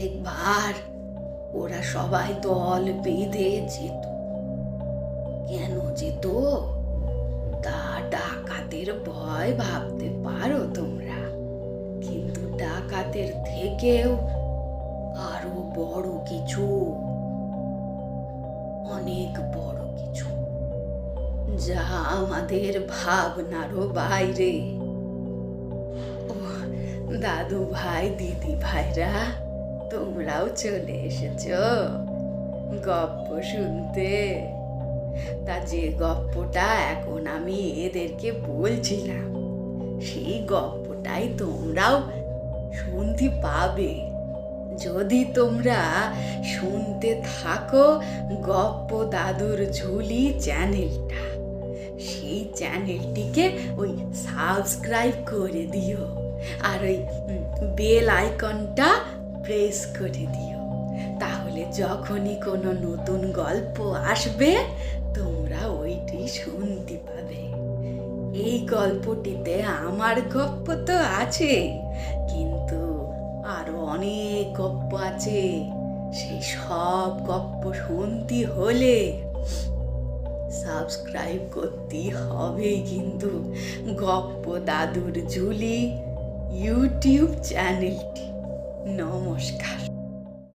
একবার ওরা সবাই দল বেঁধে যেত। কেন যেত তা ডাকাতের ভয় ভাবতে পারো তোমরা, কিন্তু ডাকাতের থেকেও আরো বড় কিছু, অনেক বড় কিছু, যা আমাদের ভাবনারও বাইরে। ও দাদু ভাই, দিদি ভাইরা, তোমরাও চলে এসেছো গপ্প শুনতে। তা যে গপ্পটা এখন আমি এদেরকে বলছিলাম, সেই গপ্পটাই তোমরাও শুনতে পাবে যদি তোমরা শুনতে থাকো গপ্প দাদুর ঝুলি চ্যানেলটা। সেই চ্যানেলটিকে ওই সাবস্ক্রাইব করে দিও, আর ওই বেল আইকনটা প্রেস করে দিও। তাহলে যখনই কোনো নতুন গল্প আসবে তোমরা ওইটি শুনতে পাবে। এই গল্পটিতে আমার গপ্প তো আছে, কিন্তু আরো অনেক গপ্প আছে। সেই সব গপ্প শুনতে হলে সাবস্ক্রাইব করতে হবে কিন্তু গপ্প দাদুর ঝুলি ইউটিউব চ্যানেলটি। নমস্কার।